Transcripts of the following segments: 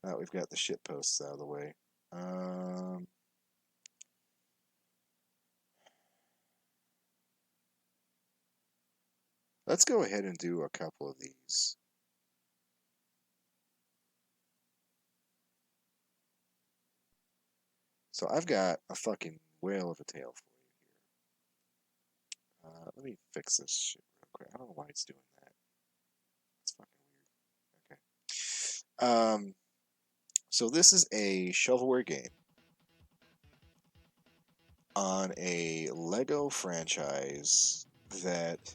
Now we've got the shit posts out of the way. Um, let's go ahead and do a couple of these. So I've got a fucking whale of a tale for you here. Let me fix this shit real quick. I don't know why it's doing that. It's fucking weird. Okay. So this is a shovelware game on a Lego franchise that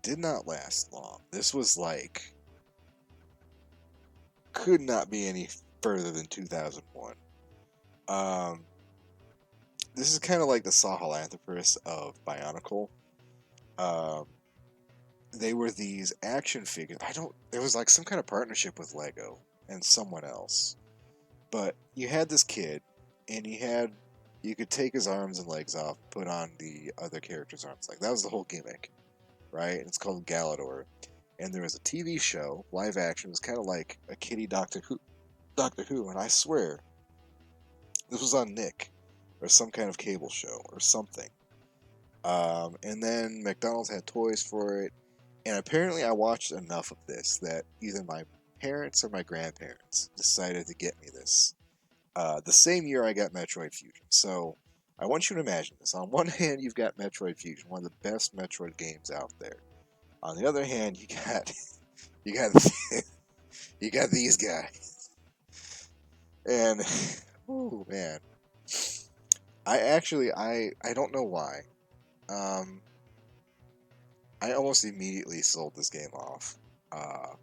did not last long. This was like could not be any further than 2001. Um, this is kind of like the Sahelanthropus of Bionicle. Um, they were these action figures. I don't. There was like some kind of partnership with Lego and someone else, but you had this kid, and you could take his arms and legs off, put on the other character's arms. Like that was the whole gimmick, right? It's called Galidor, and there was a TV show, live action. It was kind of like a kiddie Doctor Who, and I swear this was on Nick or some kind of cable show or something. And then McDonald's had toys for it, and apparently I watched enough of this that either my parents or my grandparents decided to get me this. The same year I got Metroid Fusion. So I want you to imagine this. On one hand, you've got Metroid Fusion, one of the best Metroid games out there. On the other hand, you got you got these guys, and oh man, I don't know why. Um, I almost immediately sold this game off. Uh,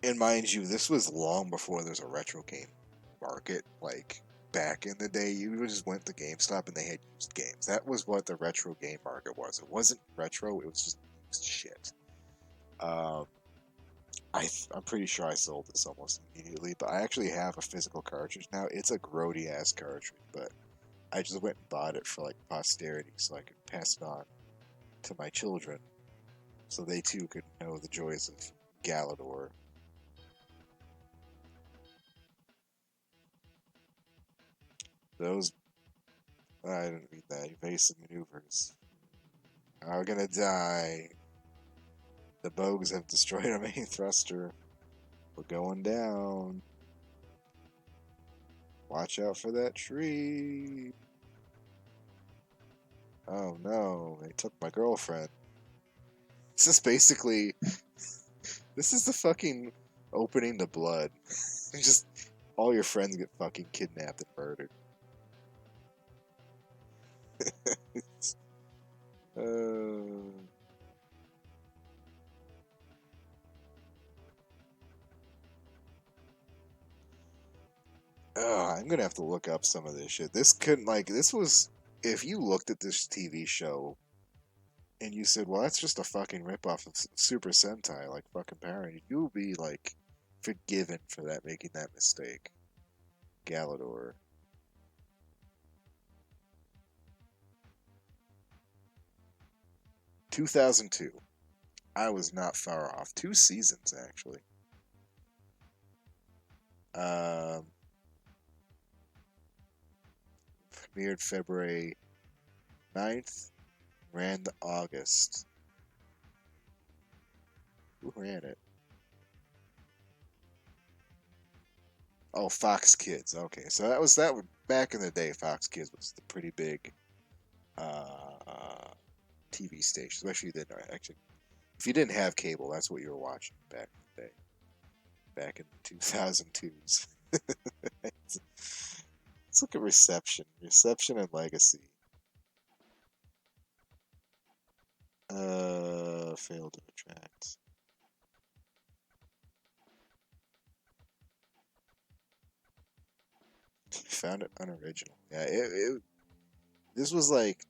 and mind you, this was long before there's a retro game market. Like back in the day, you just went to GameStop and they had used games. That was what the retro game market was. It wasn't retro; it was just used shit. Um, I'm pretty sure I sold this almost immediately, but I actually have a physical cartridge now. It's a grody ass cartridge, but I just went and bought it for like posterity, so I could pass it on to my children, so they too could know the joys of Galidor. Those I didn't read that. Evasive maneuvers are gonna die. The Bogues have destroyed our main thruster. We're going down. Watch out for that tree. Oh no, they took my girlfriend. This is basically this is the fucking opening to blood. Just all your friends get fucking kidnapped and murdered. uh, I'm gonna have to look up some of this shit. This couldn't like this was if you looked at this TV show and you said, "Well, that's just a fucking ripoff of Super Sentai, like fucking Power Rangers," you will be like forgiven for that making that mistake. Galidor, 2002. I was not far off. 2 seasons actually. Um, Premiered February 9th, ran to August. Who ran it? Oh, Fox Kids. Okay, so that was back in the day. Fox Kids was the pretty big uh, TV station, especially then. Actually, if you didn't have cable, that's what you were watching back in the day, back in the 2002s. Let's look at reception and legacy. Failed to attract. Found it unoriginal. Yeah, this was like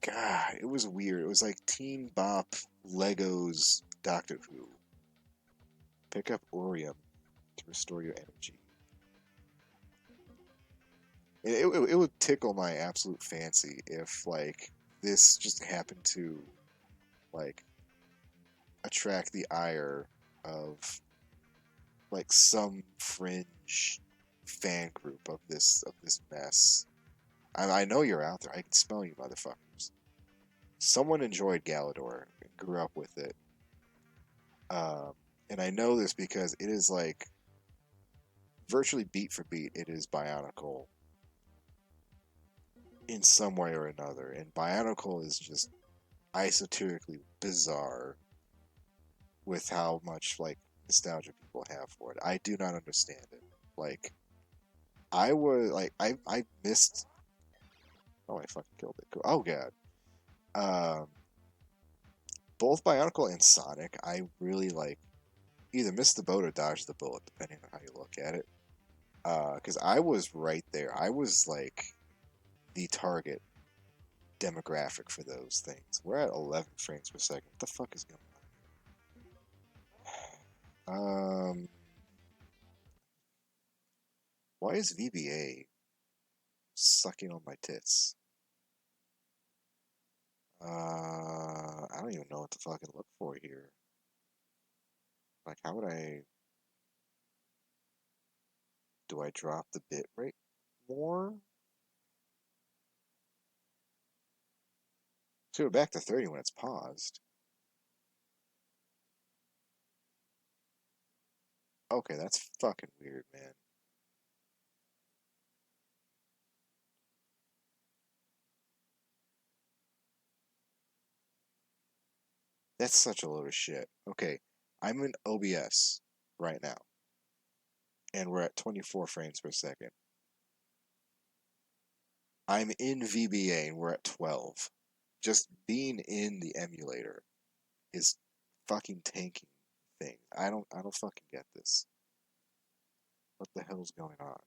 God, it was weird. It was like Teen Bop Legos Doctor Who. Pick up Orium to restore your energy. It would tickle my absolute fancy if like this just happened to like attract the ire of like some fringe fan group of this mess. I know you're out there. I can smell you, motherfuckers. Someone enjoyed Galidor and grew up with it. Um, and I know this because it is like virtually beat for beat. It is Bionicle in some way or another, and Bionicle is just esoterically bizarre with how much like nostalgia people have for it. I do not understand it. Like I was like I missed. Oh, I fucking killed it. Oh god. Um, both Bionicle and Sonic, I really like either missed the boat or dodged the bullet, depending on how you look at it. Because I was right there. I was like the target demographic for those things. We're at 11 frames per second. What the fuck is going on? Why is VBA sucking on my tits? I don't even know what to fucking look for here. Like, how would I... Do I drop the bit rate more? So we're back to 30 when it's paused. Okay, that's fucking weird, man. That's such a load of shit. Okay, I'm in OBS right now, and we're at 24 frames per second. I'm in VBA, and we're at 12. Just being in the emulator is fucking tanking things. I don't fucking get this. What the hell's going on?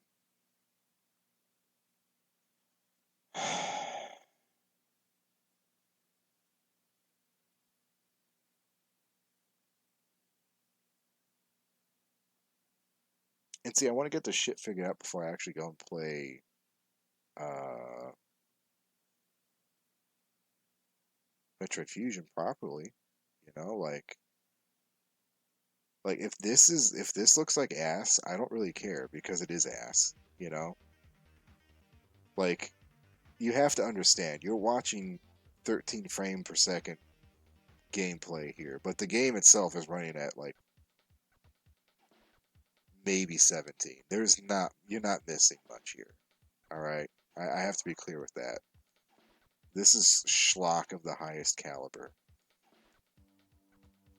And see, I want to get this shit figured out before I actually go and play uh Metroid Fusion properly. You know, like if this looks like ass, I don't really care because it is ass, you know? Like you have to understand, you're watching 13 frame per second gameplay here, but the game itself is running at like maybe 17. You're not missing much here. All right? I have to be clear with that. This is schlock of the highest caliber.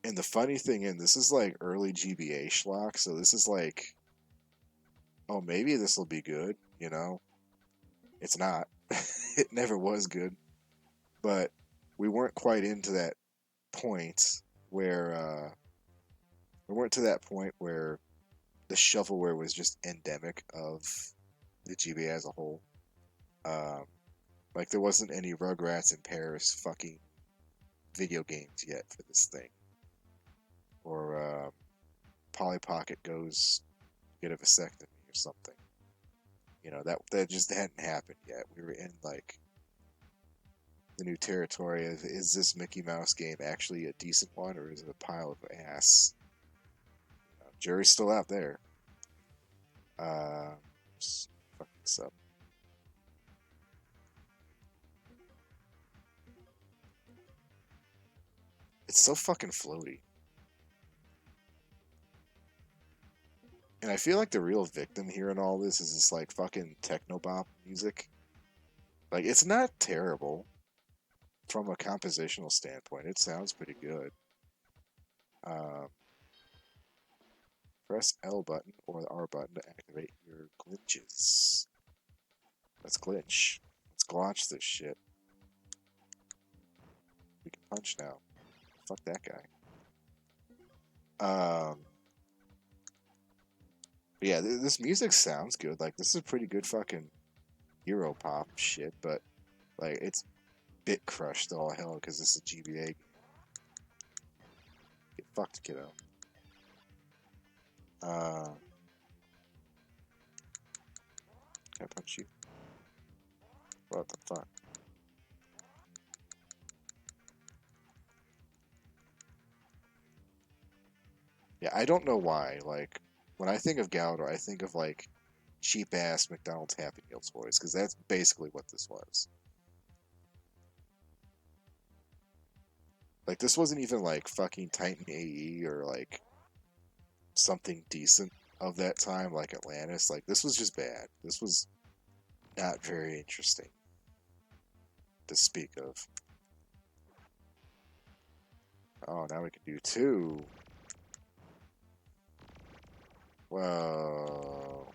And the funny thing is, this is like early GBA schlock, so this is like, oh, maybe this will be good, you know? It's not. It never was good. But we weren't quite into that point where, we weren't to that point where the shovelware was just endemic of the GBA as a whole. Um, like, there wasn't any Rugrats in Paris fucking video games yet for this thing. Or, Polly Pocket goes get a vasectomy or something. You know, that just hadn't happened yet. We were in like the new territory of is this Mickey Mouse game actually a decent one or is it a pile of ass? You know, jury's still out there. Just fuck this up. It's so fucking floaty. And I feel like the real victim here in all this is this like fucking technobop music. Like it's not terrible from a compositional standpoint. It sounds pretty good. Um, press L button or the R button to activate your glitches. Let's glitch. Let's glotch this shit. We can punch now. Fuck that guy. But yeah, this music sounds good. Like this is pretty good fucking Euro pop shit, but like it's bit crushed all hell because this is a GBA game. Get fucked, kiddo. Can I punch you? What the fuck? Yeah, I don't know why. Like, When I think of Galidor, I think of like cheap ass McDonald's Happy Meal toys because that's basically what this was. Like this wasn't even like fucking Titan AE or like something decent of that time like Atlantis. Like this was just bad. This was not very interesting to speak of. Oh, now we can do two. Whoa.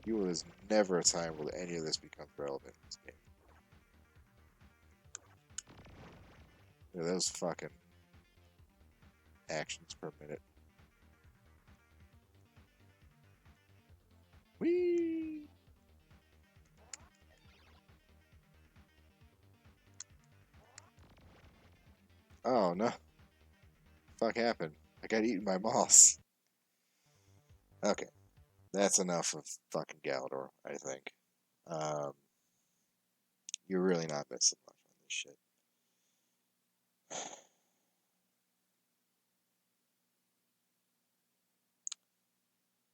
You was never a time where any of this becomes relevant in this game. Yeah, those fucking actions per minute. Whee! Oh no. Fuck happened? I got eaten by moss. Okay. That's enough of fucking Galidor, I think. Um, you're really not missing much on this shit.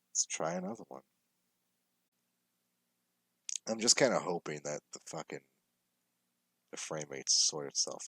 Let's try another one. I'm just kind of hoping that the frame rate sort itself